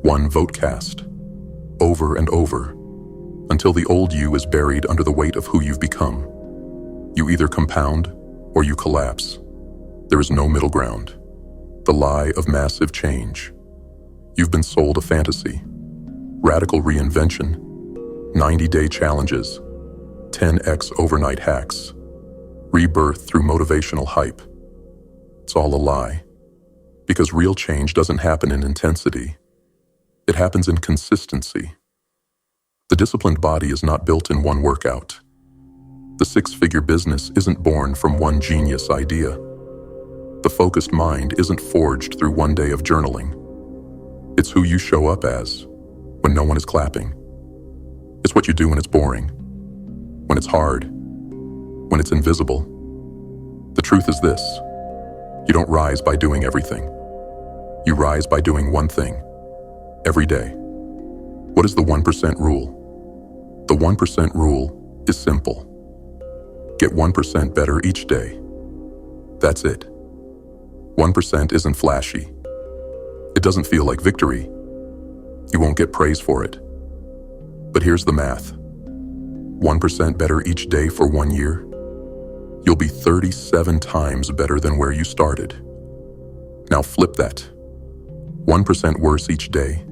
One vote cast. Over and over. Until the old you is buried under the weight of who you've become. You either compound or you collapse. There is no middle ground. The lie of massive change. You've been sold a fantasy. Radical reinvention. 90-day challenges. 10x overnight hacks. Rebirth through motivational hype. It's all a lie. Because real change doesn't happen in intensity. It happens in consistency. The disciplined body is not built in one workout. The 6-figure business isn't born from one genius idea. The focused mind isn't forged through 1 day of journaling. It's who you show up as when no one is clapping. It's what you do when it's boring, when it's hard, when it's invisible, The truth is this: you don't rise by doing everything. You rise by doing one thing, every day. What is the 1% rule? The 1% rule is simple. Get 1% better each day. That's it. 1% isn't flashy. It doesn't feel like victory. You won't get praise for it. But here's the math. 1% better each day for 1 year. You'll be 37 times better than where you started. Now flip that. 1% worse each day.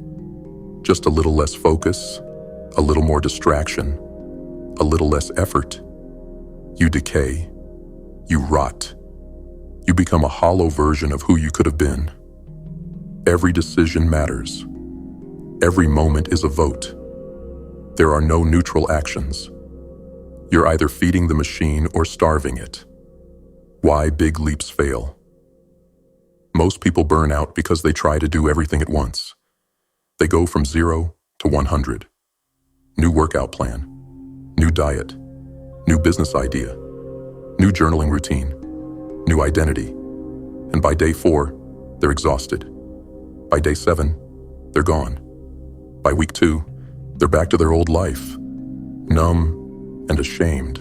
Just a little less focus, a little more distraction, a little less effort. You decay. You rot. You become a hollow version of who you could have been. Every decision matters. Every moment is a vote. There are no neutral actions. You're either feeding the machine or starving it. Why big leaps fail? Most people burn out because they try to do everything at once. They go from 0 to 100. New workout plan, new diet, new business idea, new journaling routine, new identity. And by day 4, they're exhausted. By day 7, they're gone. By week 2, they're back to their old life, numb and ashamed,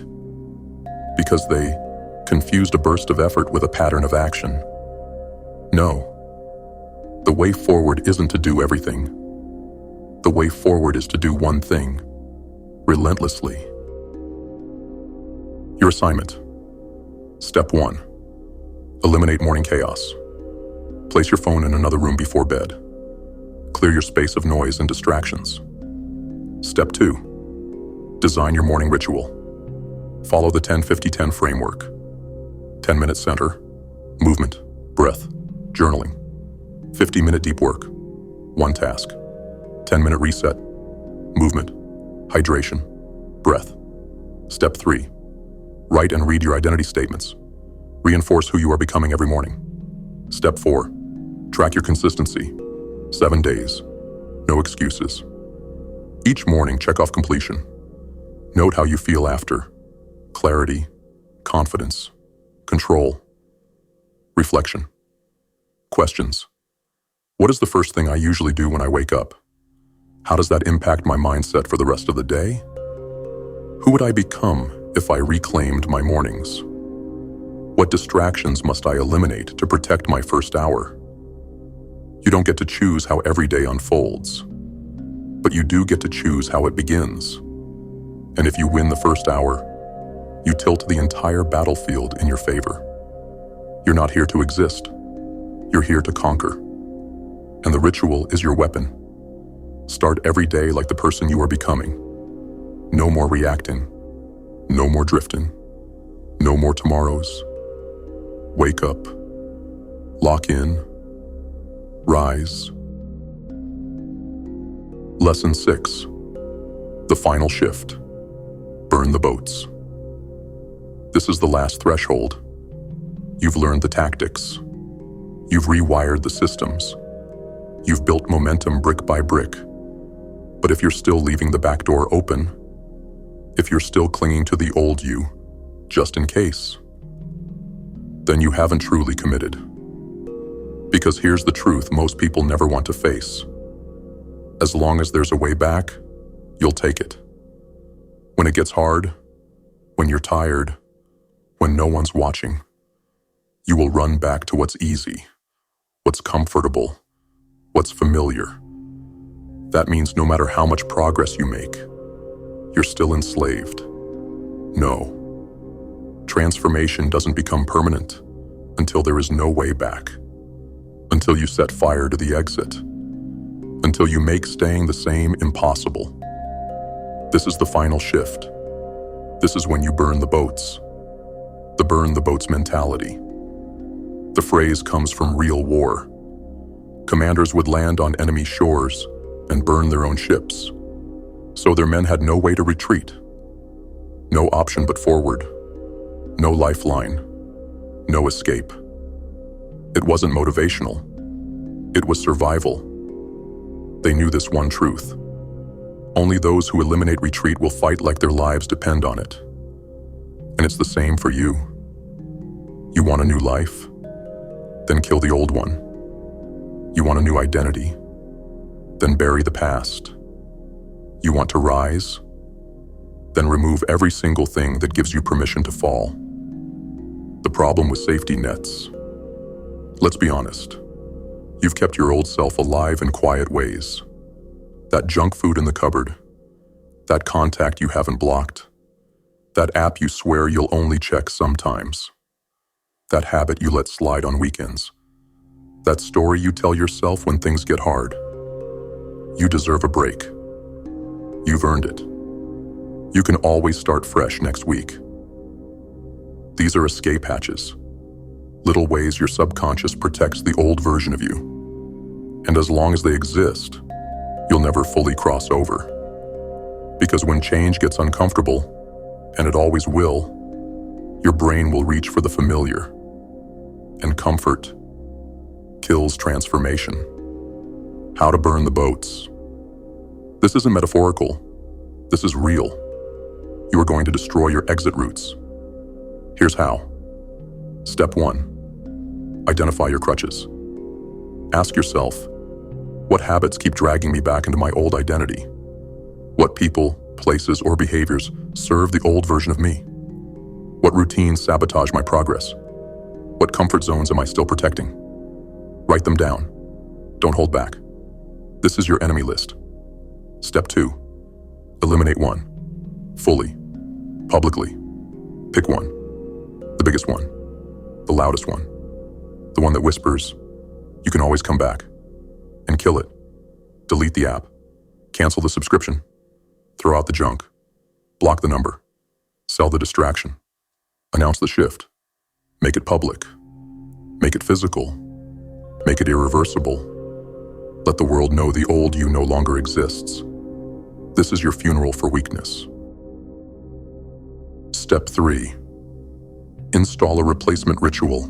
because they confused a burst of effort with a pattern of action. No, the way forward isn't to do everything. The way forward is to do one thing, relentlessly. Your assignment. Step 1. Eliminate morning chaos. Place your phone in another room before bed. Clear your space of noise and distractions. Step 2. Design your morning ritual. Follow the 10-50-10 framework. 10-minute center, movement, breath, journaling. 50-minute deep work, one task. 10-minute reset, movement, hydration, breath. Step 3. Write and read your identity statements. Reinforce who you are becoming every morning. Step 4. Track your consistency. 7 days. No excuses. Each morning, check off completion. Note how you feel after. Clarity, confidence, control. Reflection. Questions. What is the first thing I usually do when I wake up? How does that impact my mindset for the rest of the day? Who would I become if I reclaimed my mornings? What distractions must I eliminate to protect my first hour? You don't get to choose how every day unfolds, but you do get to choose how it begins. And if you win the first hour, you tilt the entire battlefield in your favor. You're not here to exist. You're here to conquer. And the ritual is your weapon. Start every day like the person you are becoming. No more reacting. No more drifting. No more tomorrows. Wake up. Lock in. Rise. Lesson 6. The final shift. Burn the boats. This is the last threshold. You've learned the tactics. You've rewired the systems. You've built momentum brick by brick. But if you're still leaving the back door open, if you're still clinging to the old you, just in case, then you haven't truly committed. Because here's the truth most people never want to face. As long as there's a way back, you'll take it. When it gets hard, when you're tired, when no one's watching, you will run back to what's easy, what's comfortable, what's familiar. That means no matter how much progress you make, you're still enslaved. No. Transformation doesn't become permanent until there is no way back, until you set fire to the exit, until you make staying the same impossible. This is the final shift. This is when you burn the boats. The burn the boats mentality. The phrase comes from real war. Commanders would land on enemy shores and burn their own ships. So their men had no way to retreat. No option but forward. No lifeline. No escape. It wasn't motivational. It was survival. They knew this one truth. Only those who eliminate retreat will fight like their lives depend on it. And it's the same for you. You want a new life? Then kill the old one. You want a new identity? Then bury the past. You want to rise? Then remove every single thing that gives you permission to fall. The problem with safety nets. Let's be honest. You've kept your old self alive in quiet ways. That junk food in the cupboard. That contact you haven't blocked. That app you swear you'll only check sometimes. That habit you let slide on weekends. That story you tell yourself when things get hard. You deserve a break. You've earned it. You can always start fresh next week. These are escape hatches. Little ways your subconscious protects the old version of you. And as long as they exist, you'll never fully cross over. Because when change gets uncomfortable, and it always will, your brain will reach for the familiar. And comfort kills transformation. How to burn the boats. This isn't metaphorical. This is real. You are going to destroy your exit routes. Here's how. Step 1. Identify your crutches. Ask yourself, what habits keep dragging me back into my old identity? What people, places, or behaviors serve the old version of me? What routines sabotage my progress? What comfort zones am I still protecting? Write them down. Don't hold back. This is your enemy list. Step 2. Eliminate one. Fully. Publicly. Pick one. The biggest one. The loudest one. The one that whispers, you can always come back. And kill it. Delete the app. Cancel the subscription. Throw out the junk. Block the number. Sell the distraction. Announce the shift. Make it public. Make it physical. Make it irreversible. Let the world know the old you no longer exists. This is your funeral for weakness. Step 3. Install a replacement ritual.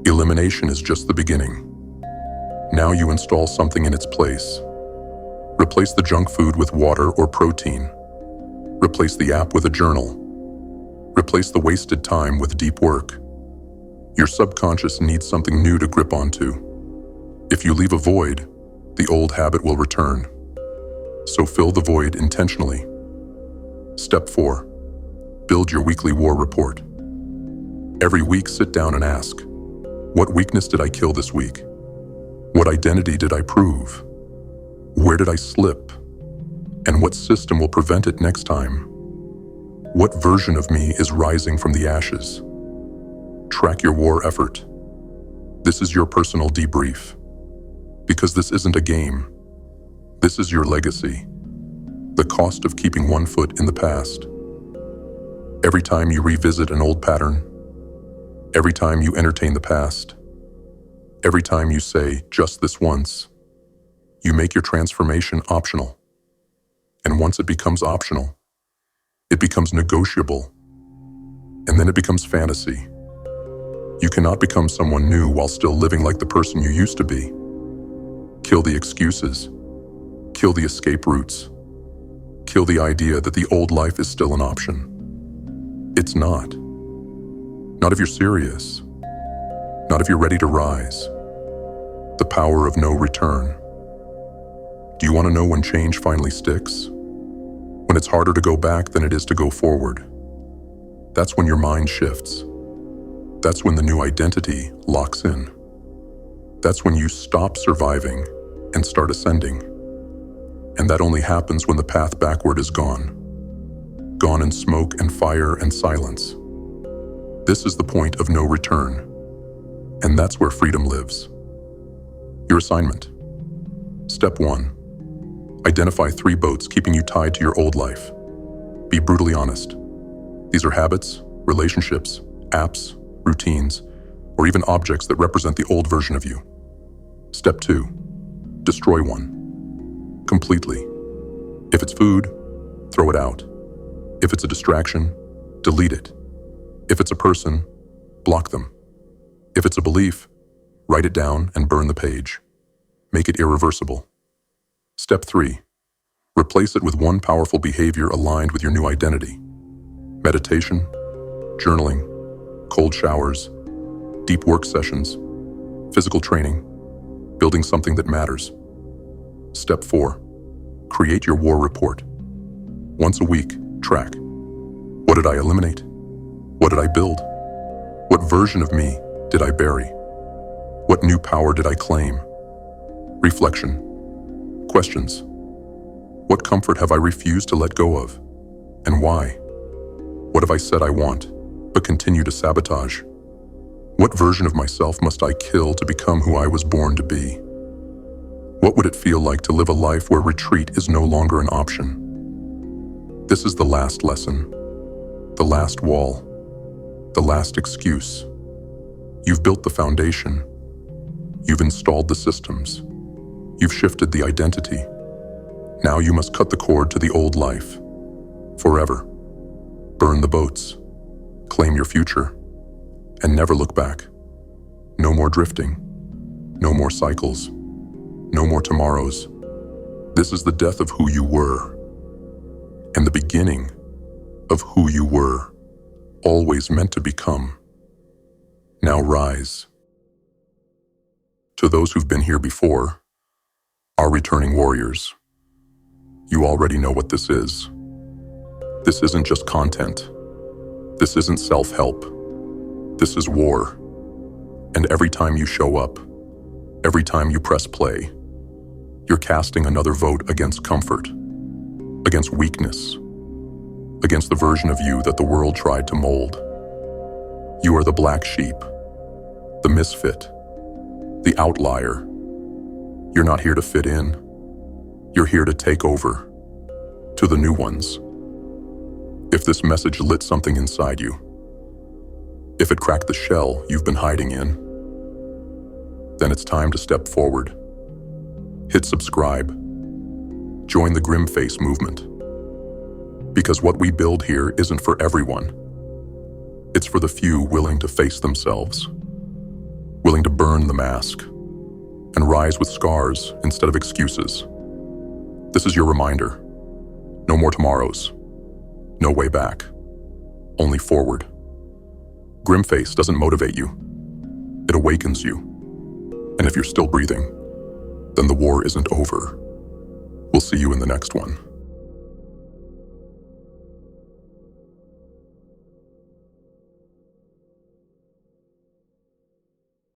Elimination is just the beginning. Now you install something in its place. Replace the junk food with water or protein. Replace the app with a journal. Replace the wasted time with deep work. Your subconscious needs something new to grip onto. If you leave a void, the old habit will return. So fill the void intentionally. Step 4. Build your weekly war report. Every week, sit down and ask, what weakness did I kill this week? What identity did I prove? Where did I slip? And what system will prevent it next time? What version of me is rising from the ashes? Track your war effort. This is your personal debrief. Because this isn't a game. This is your legacy. The cost of keeping one foot in the past. Every time you revisit an old pattern, every time you entertain the past, every time you say, just this once, you make your transformation optional. And once it becomes optional, it becomes negotiable. And then it becomes fantasy. You cannot become someone new while still living like the person you used to be. Kill the excuses. Kill the escape routes. Kill the idea that the old life is still an option. It's not. Not if you're serious. Not if you're ready to rise. The power of no return. Do you want to know when change finally sticks? When it's harder to go back than it is to go forward. That's when your mind shifts. That's when the new identity locks in. That's when you stop surviving and start ascending. And that only happens when the path backward is gone. Gone in smoke and fire and silence. This is the point of no return. And that's where freedom lives. Your assignment. Step 1. Identify 3 boats keeping you tied to your old life. Be brutally honest. These are habits, relationships, apps, routines, or even objects that represent the old version of you. Step 2. Destroy one. Completely. If it's food, throw it out. If it's a distraction, delete it. If it's a person, block them. If it's a belief, write it down and burn the page. Make it irreversible. Step 3. Replace it with one powerful behavior aligned with your new identity. Meditation, journaling, Cold showers, deep work sessions, physical training, building something that matters. Step 4. Create your war report. Once a week, track. What did I eliminate? What did I build? What version of me did I bury? What new power did I claim? Reflection. Questions. What comfort have I refused to let go of? And why? What have I said I want, but continue to sabotage? What version of myself must I kill to become who I was born to be? What would it feel like to live a life where retreat is no longer an option? This is the last lesson, the last wall, the last excuse. You've built the foundation. You've installed the systems. You've shifted the identity. Now you must cut the cord to the old life, forever. Burn the boats, claim your future, and never look back. No more drifting, no more cycles, no more tomorrows. This is the death of who you were, and the beginning of who you were, always meant to become. Now rise. To those who've been here before, our returning warriors, you already know what this is. This isn't just content. This isn't self-help. This is war. And every time you show up, every time you press play, you're casting another vote against comfort, against weakness, against the version of you that the world tried to mold. You are the black sheep, the misfit, the outlier. You're not here to fit in. You're here to take over, to the new ones. If this message lit something inside you, if it cracked the shell you've been hiding in, then it's time to step forward. Hit subscribe. Join the GrimFace movement. Because what we build here isn't for everyone. It's for the few willing to face themselves, willing to burn the mask, and rise with scars instead of excuses. This is your reminder. No more tomorrows. No way back. Only forward. GrimFace doesn't motivate you. It awakens you. And if you're still breathing, then the war isn't over. We'll see you in the next one.